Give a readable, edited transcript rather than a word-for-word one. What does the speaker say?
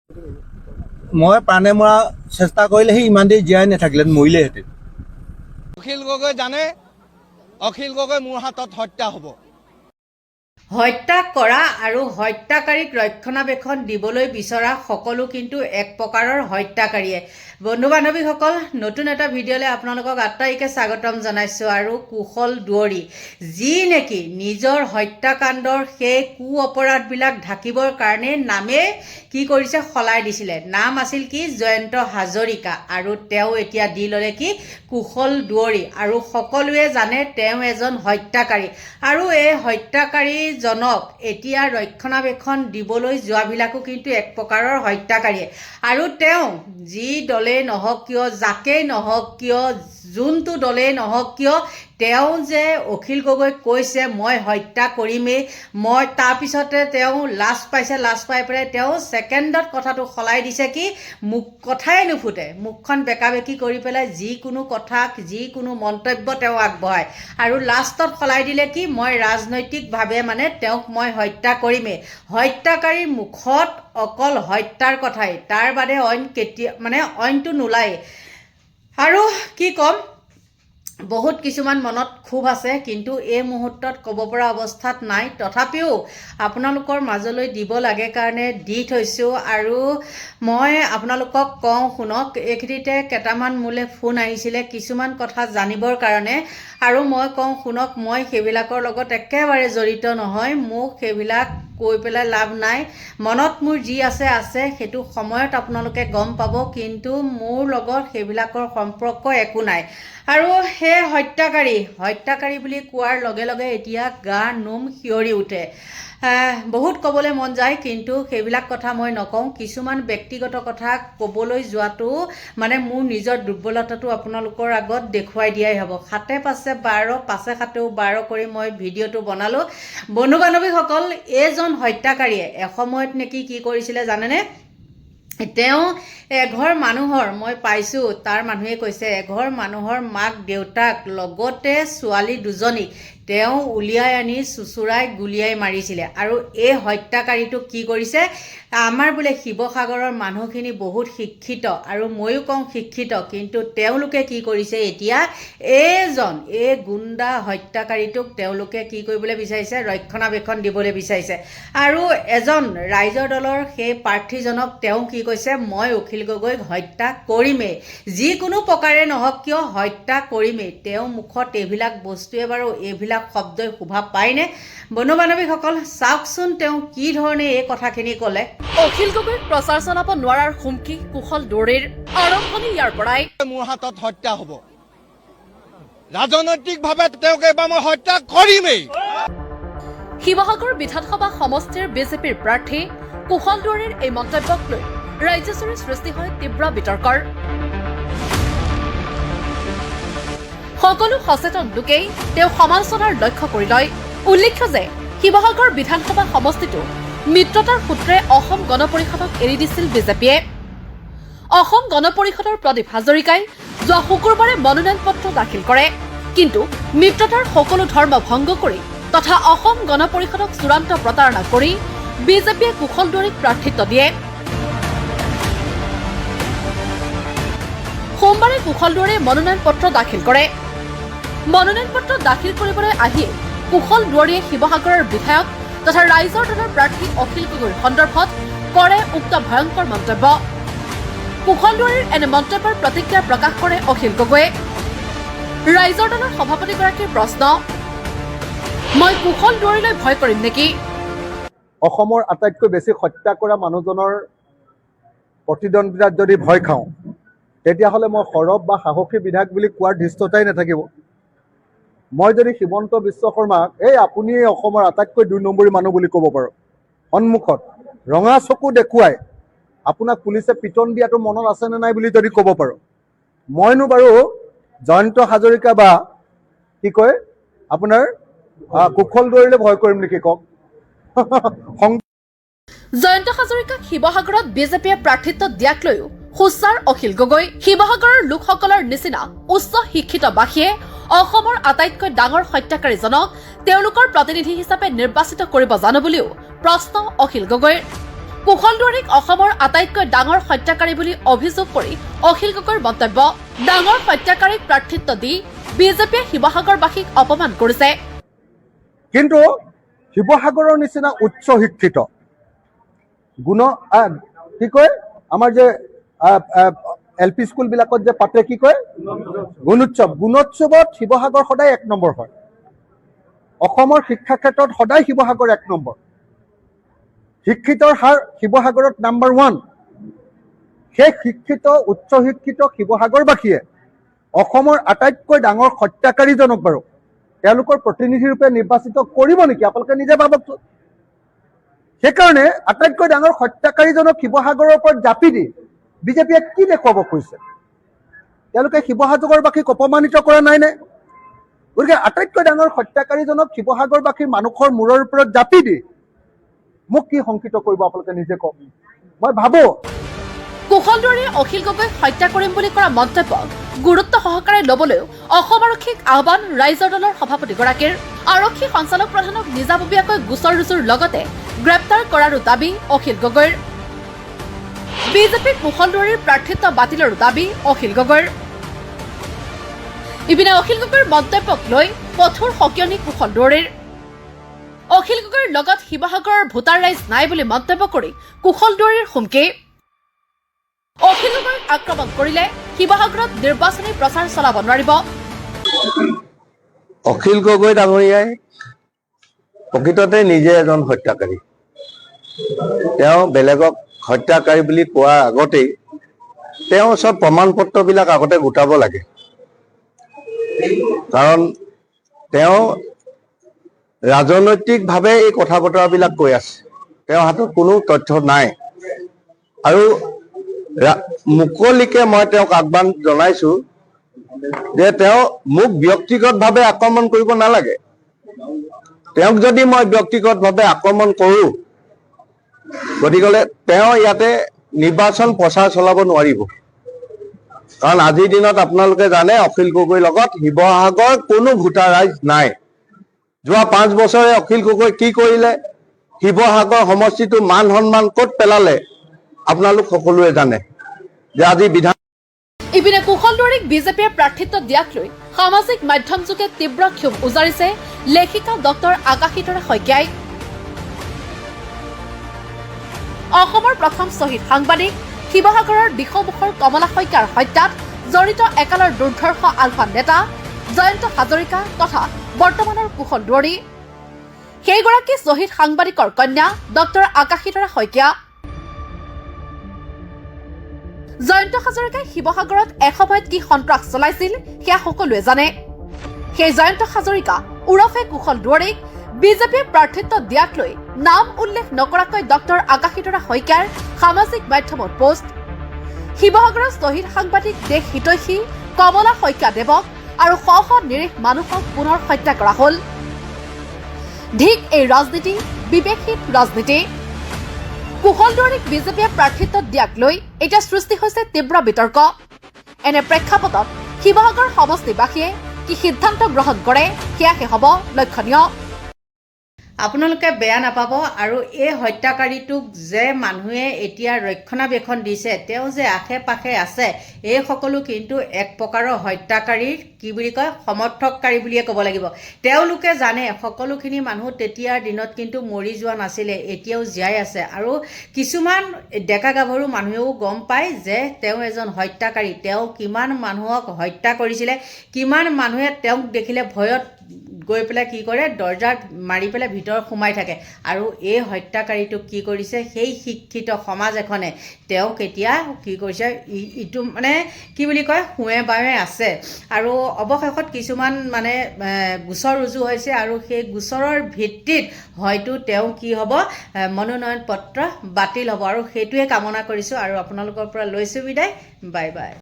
মই প্ৰাণে মৰা চেষ্টা কৰিলেহে ইমান দেৰি জীয়াই নাথাকিলেন, মৰিলেহেঁতেন। অখিল গগৈ জানে অখিল গগৈ মোৰ হাতত হত্যা হ'ব। হত্যা কৰা আৰু হত্যাকাৰীক ৰক্ষণাবেক্ষণ দিবলৈ বিচৰা সকলো কিন্তু এক প্ৰকাৰৰ হত্যাকাৰীয়ে। বন্ধু বান্ধৱীসকল, নতুন এটা ভিডিঅ'লৈ আপোনালোকক আটাইকে স্বাগতম জনাইছোঁ। আৰু কুশল দুৱৰী যি নেকি নিজৰ হত্যাকাণ্ডৰ সেই কু অপৰাধবিলাক ঢাকিবৰ কাৰণে নামে কি কৰিছে সলাই দিছিলে। নাম আছিল কি জয়ন্ত হাজৰিকা, আৰু তেওঁ এতিয়া দি ল'লে কি কুশল দুৱৰী। আৰু সকলোৱে জানে তেওঁ এজন হত্যাকাৰী, আৰু এই হত্যাকাৰীজনক এতিয়া ৰক্ষণাবেক্ষণ দিবলৈ যোৱাবিলাকো কিন্তু এক প্ৰকাৰৰ হত্যাকাৰীয়ে। আৰু তেওঁ যি দলেই নহওক কিয়, যাকেই নহওক কিয়, যোনটো দলেই নহওক কিয়, তেওঁ যে অখিল গগৈক কৈছে মই হত্যা কৰিমেই, মই তাৰপিছতে তেওঁ লাজ পাইছে, লাজ পাই পেলাই তেওঁ ছেকেণ্ডত কথাটো সলাই দিছে কি মুখ কথাই নুফুটে, মুখখন বেকা বেকি কৰি পেলাই যিকোনো কথা যিকোনো মন্তব্য তেওঁ আগবঢ়ায়, আৰু লাষ্টত সলাই দিলে কি মই ৰাজনৈতিকভাৱে মানে তেওঁক মই হত্যা কৰিমেই। হত্যাকাৰীৰ মুখত অকল হত্যাৰ কথাই, তাৰ বাদে অইন অইনটো নোলায়। আৰু কি ক'ম, বহুত কিছুমান মনত ক্ষোভ আছে, কিন্তু এই মুহূৰ্তত ক'ব পৰা অৱস্থাত নাই। তথাপিও আপোনালোকৰ মাজলৈ দিব লাগে কাৰণে দি থৈছোঁ। আৰু মই আপোনালোকক কওঁ শুনক, এইখিনিতে কেইটামান মোলৈ ফোন আহিছিলে কিছুমান কথা জানিবৰ কাৰণে, আৰু মই কওঁ শুনক, মই সেইবিলাকৰ লগত একেবাৰে জড়িত নহয়, মোক সেইবিলাক কৈ পেলাই লাভ নাই। মনত মোৰ যি আছে সেইটো সময়ত আপোনালোকে গম পাব, কিন্তু মোৰ লগত সেইবিলাকৰ সম্পৰ্ক একো নাই। আৰু সেই হত্যাকাৰী বুলি কোৱাৰ লগে লগে এতিয়া গা নোম শিয়ৰি উঠে। বহুত ক'বলৈ মন যায়, কিন্তু সেইবিলাক কথা মই নকওঁ। কিছুমান ব্যক্তিগত কথা ক'বলৈ যোৱাটো মানে মোৰ নিজৰ দুৰ্বলতাটো আপোনালোকৰ আগত দেখুৱাই দিয়াই হ'ব। সাতে পাঁচে 12, পাঁচে সাতেও 12 কৰি মই ভিডিঅ'টো বনালোঁ। বন্ধু বান্ধৱীসকল, এইজন হত্যাকাৰীয়ে এসময়ত নেকি কি কৰিছিলে জানেনে? তেওঁ এঘৰ মানুহৰ, মই পাইছোঁ তাৰ মানুহে কৈছে, এঘৰ মানুহৰ মাক দেউতাক লগতে ছোৱালী দুজনীক তেওঁ উলিয়াই আনি চুচুৰাই গুলিয়াই মাৰিছিলে। আৰু এই হত্যাকাৰীটোক কি কৰিছে, আমাৰ বোলে শিৱসাগৰৰ মানুহখিনি বহুত শিক্ষিত, আৰু ময়ো কওঁ শিক্ষিত, কিন্তু তেওঁলোকে কি কৰিছে এতিয়া এই গুণ্ডা হত্যাকাৰীটোক তেওঁলোকে কি কৰিবলৈ বিচাৰিছে, ৰক্ষণাবেক্ষণ দিবলৈ বিচাৰিছে। আৰু এজন ৰাইজৰ দলৰ সেই প্ৰাৰ্থীজনক তেওঁ কি কৈছে, মই অখিল গগৈক হত্যা কৰিমেই, যিকোনো প্ৰকাৰে নহওক কিয় হত্যা কৰিমেই। তেওঁ মুখত এইবিলাক বস্তুৱে বাৰু এইবিলাক শব্দই শোভা পায়নে? বন্ধু বান্ধৱীসকল, চাওকচোন তেওঁ কি ধৰণে এই কথাখিনি ক'লে। অখিল গগৈক প্ৰচাৰ চলাব নোৱাৰাৰ হুমকি কুশল দুৱৰীৰ, আৰম্ভণি ইয়াৰ পৰাই। মোৰ হাতত হত্যা হ'ব, ৰাজনৈতিকভাৱে তেওঁক এবাৰ মই হত্যা কৰিমেই। শিৱসাগৰ বিধানসভা সমষ্টিৰ বিজেপিৰ প্ৰাৰ্থী কুশল দুৱৰীৰ এই মন্তব্যক লৈ ৰাজ্যজুৰি সৃষ্টি হয় তীব্ৰ বিতৰ্কৰ। সকলো সচেতন লোকেই তেওঁ সমালোচনাৰ লক্ষ্য কৰি লয়। উল্লেখ্য যে শিৱসাগৰ বিধানসভা সমষ্টিটো মিত্ৰতাৰ সূত্ৰে অসম গণ পৰিষদক এৰি দিছিল বিজেপিয়ে। অসম গণ পৰিষদৰ প্ৰদীপ হাজৰিকাই যোৱা শুকুৰবাৰে মনোনয়ন পত্ৰ দাখিল কৰে, কিন্তু মিত্ৰতাৰ সকলো ধৰ্ম ভংগ কৰি তথা অসম গণ পৰিষদক চূড়ান্ত প্ৰতাৰণা কৰি বিজেপিয়ে কুশল দুৱৰীক প্ৰাৰ্থিত্ব দিয়ে। সোমবাৰে কুশল দুৱৰীয়ে মনোনয়ন পত্ৰ দাখিল কৰে। মনোনয়ন পত্ৰ দাখিল কৰিবলৈ আহিয়ে কুশল দুৱৰীয়ে শিৱসাগৰৰ বিধায়ক তথা ৰাইজৰ দলৰ প্ৰাৰ্থী অখিল গগৈৰ সন্দৰ্ভত কৰে উক্ত ভয়ংকৰ মন্তব্য। কুশল দুৱৰীৰ এনে মন্তব্যৰ প্ৰতিক্ৰিয়া প্ৰকাশ কৰে অখিল গগৈয়ে। ৰাইজৰ দলৰ সভাপতিগৰাকীৰ প্ৰশ্ন, মই কুশল দুৱৰীলৈ ভয় কৰিম নেকি? অসমৰ আটাইতকৈ বেছি হত্যা কৰা মানুহজনৰ প্ৰতিদ্বন্দ্বিতাত যদি ভয় খাওঁ, তেতিয়াহ'লে মই সৰব বা সাহসী বিধায়ক বুলি কোৱাৰ ধৃষ্টতাই নাথাকিব। মই যদি হিমন্ত বিশ্ব শৰ্মাক আপুনি অসমৰ আটাইতকৈ 2 নম্বৰী মানুহ বুলি ক'ব পাৰোঁ, সন্মুখত ৰঙা চকু দেখুৱাই আপোনাক পুলিচে পিটন দিয়াটো মনত আছেনে নাই বুলি যদি ক'ব পাৰোঁ, মইনো বাৰু জয়ন্ত হাজৰিকা বা কি কয় আপোনাৰ কুশল দুৱৰীলৈ ভয় কৰিম নেকি কওক? জয়ন্ত হাজৰিকাক শিৱসাগৰত বিজেপিয়ে প্ৰাৰ্থিত্ব দিয়াক লৈও সোচ্চাৰ অখিল গগৈ। শিৱসাগৰৰ লোকসকলৰ নিচিনা উচ্চ শিক্ষিত বাসীয়ে অসমৰ আটাইতকৈ ডাঙৰ হত্যাকাৰীজনক তেওঁলোকৰ প্ৰতিনিধি হিচাপে নিৰ্বাচিত কৰিব জানো বুলিও প্ৰশ্ন অখিল গগৈৰ। কুশল দুৱাৰীক অসমৰ আটাইতকৈ ডাঙৰ হত্যাকাৰী বুলি অভিযোগ কৰি অখিল গগৈৰ মন্তব্য। ডাঙৰ হত্যাকাৰীক প্ৰাৰ্থিত্ব দি বিজেপিয়ে শিৱসাগৰবাসীক অপমান কৰিছে। কিন্তু শিৱসাগৰৰ নিচিনা উচ্চ শিক্ষিত কি কয় আমাৰ যে LP স্কুলবিলাকত যে পাতে কি কয় গুণোৎসৱত শিৱসাগৰ সদায় 1 নম্বৰ হয়। অসমৰ শিক্ষা ক্ষেত্ৰত সদায় শিৱসাগৰ 1 নম্বৰ। শিক্ষিতৰ হাৰ শিৱসাগৰত নাম্বাৰ 1। সেই শিক্ষিত উচ্চ শিক্ষিত শিৱসাগৰবাসীয়ে অসমৰ আটাইতকৈ ডাঙৰ হত্যাকাৰীজনক বাৰু তেওঁলোকৰ প্ৰতিনিধি ৰূপে নিৰ্বাচিত কৰিব নেকি? আপোনালোকে নিজে ভাবকচোন। সেইকাৰণে আটাইতকৈ ডাঙৰ হত্যাকাৰীজনক শিৱসাগৰৰ ওপৰত জাপি দি বিজেপিয়ে কি দেখুৱাব খুজিছে? তেওঁলোকে শিৱসাগৰবাসীক অপমানিত কৰা নাইনে? গতিকে আটাইতকৈ ডাঙৰ হত্যাকাৰীজনক শিৱসাগৰবাসীৰ মানুহৰ মূৰৰ ওপৰত জাপি দি মোক কি শংকিত কৰিব আপোনালোকে নিজে কওক। মই ভাবো কুশল দুৱাৰীয়ে অখিল গগৈক হত্যা কৰিম বুলি কৰা মন্তব্যক গুৰুত্ব সহকাৰে ল'বলৈও অসম আৰক্ষীক আহ্বান ৰাইজৰ দলৰ সভাপতিগৰাকীৰ। আৰক্ষী সঞ্চালক প্ৰধানক নিজাববীয়াকৈ গোচৰ ৰুজুৰ লগতে গ্ৰেপ্তাৰ কৰাৰো দাবী অখিল গগৈৰ। বিজেপিৰ কুশল দুৱাৰীৰ প্ৰাৰ্থিত্ব বাতিলৰো দাবী অখিল গগৈৰ। ইপিনে অখিল গগৈৰ মন্তব্যক লৈ কঠোৰ সকিয়নি কুশল দুৱাৰীৰ। অখিল গগৈৰ লগত শিৱসাগৰৰ ভোটাৰ ৰাইজ নাই বুলি মন্তব্য কৰি কুশল দুৱাৰীৰ হুমকি। অখিল গগৈক আক্ৰমণ কৰিলে শিৱসাগৰত নিৰ্বাচনী প্ৰচাৰ চলাব নোৱাৰিব। অখিল গগৈ ডাঙৰীয়াই প্ৰকৃততে নিজে এজন হত্যাকাৰী। তেওঁ বেলেগক হত্যাকাৰী বুলি কোৱাৰ আগতেই তেওঁ চব প্ৰমাণ পত্ৰবিলাক আগতে গোটাব লাগে। কাৰণ তেওঁ ৰাজনৈতিকভাৱে এই কথা বতৰাবিলাক কৈ আছে। তেওঁৰ হাতত কোনো তথ্য নাই আৰু মুকলিকে মই তেওঁক আহ্বান জনাইছো যে তেওঁ মোক ব্যক্তিগতভাৱে আক্ৰমণ কৰিব নালাগে। তেওঁক যদি মই ব্যক্তিগতভাৱে আক্ৰমণ কৰো গতিকে তেওঁ ইয়াতে নিৰ্বাচন প্ৰচাৰ চলাব নোৱাৰিব। কাৰণ আজিৰ দিনত আপোনালোকে জানে অখিল গগৈৰ লগত শিৱসাগৰ কোনো ভোটাৰ ৰাইজ নাই। যোৱা 5 বছৰে অখিল গগৈ কি কৰিলে, শিৱসাগৰ সমষ্টিটো মান সন্মান ক'ত পেলালে আপোনালোক সকলোৱে জানে যে আজি বিধান। ইপিনে কুশল দুৱাৰীক বিজেপিয়ে প্ৰাৰ্থিত্ব দিয়াক লৈ সামাজিক মাধ্যম যোগে তীব্ৰ ক্ষোভ উজাৰিছে লেখিকা ডক্টৰ আকাশীতৰা শইকীয়াই। অসমৰ প্ৰথম শ্বহীদ সাংবাদিক শিৱসাগৰৰ বিষমুখৰ কমলা শইকীয়াৰ হত্যাত জড়িত একালৰ দুৰ্ধৰ্ষ আলফা নেতা জয়ন্ত হাজৰিকা তথা বৰ্তমানৰ কুশল দুৱাৰী। সেইগৰাকী শ্বহীদ সাংবাদিকৰ কন্যা ডক্টৰ আকাশীতৰা শইকীয়া। জয়ন্ত হাজৰিকাই শিৱসাগৰত এসময়ত কি সন্ত্ৰাস চলাইছিল সেয়া সকলোৱে জানে। সেই জয়ন্ত হাজৰিকা ওৰফে কুশল দুৱাৰীক বিজেপিয়ে প্ৰাৰ্থিত্ব দিয়াক লৈ নাম উল্লেখ নকৰাকৈ ডক্টৰ আকাশীতৰা শইকীয়াৰ সামাজিক মাধ্যমত পোষ্ট। শিৱসাগৰৰ শ্বহীদ সাংবাদিক দেশ হিতৈষী কমলা শইকীয়া দেৱক আৰু শ শ নিৰীহ মানুহক পুনৰ হত্যা কৰা হ'ল। ধিক এই ৰাজনীতি, বিবেকহীন ৰাজনীতি। কুশল দুৱাৰীক বিজেপিয়ে প্ৰাৰ্থিত্ব দিয়াক লৈ এতিয়া সৃষ্টি হৈছে তীব্ৰ বিতৰ্ক। এনে প্ৰেক্ষাপটত শিৱসাগৰ সমষ্টিবাসীয়ে কি সিদ্ধান্ত গ্ৰহণ কৰে সেয়াহে হ'ব লক্ষণীয়। আপোনালোকে বেয়া নাপাব আৰু এই হত্যাকাৰীটোক যে মানুহে এতিয়া ৰক্ষণাবেক্ষণ দিছে, তেওঁ যে আশে পাশে আছে, এই সকলো কিন্তু এক প্ৰকাৰৰ হত্যাকাৰীৰ কি বুলি কয় সমৰ্থককাৰী বুলিয়ে ক'ব লাগিব। তেওঁলোকে জানে সকলোখিনি মানুহ তেতিয়াৰ দিনত কিন্তু মৰি যোৱা নাছিলে, এতিয়াও জীয়াই আছে। আৰু কিছুমান ডেকা গাভৰু মানুহেও গম পায় যে তেওঁ এজন হত্যাকাৰী। তেওঁ কিমান মানুহক হত্যা কৰিছিলে, কিমান মানুহে তেওঁক দেখিলে ভয়ত গৈ পেলাই কি কৰে, দৰ্জাত মাৰি পেলাই ভিতৰত সোমাই থাকে। আৰু এই হত্যাকাৰীটোক কি কৰিছে, সেই শিক্ষিত সমাজ এখনে তেওঁক এতিয়া কি কৰিছে, ইটো মানে কি বুলি কয় শুৱে বাৱে আছে। আৰু অৱশেষত কিছুমান মানে গোচৰ ৰুজু হৈছে আৰু সেই গোচৰৰ ভিত্তিত হয়তো তেওঁ কি হ'ব, মনোনয়ন পত্ৰ বাতিল হ'ব। আৰু সেইটোৱে কামনা কৰিছোঁ আৰু আপোনালোকৰ পৰা লৈছোঁ বিদায়। Bye bye.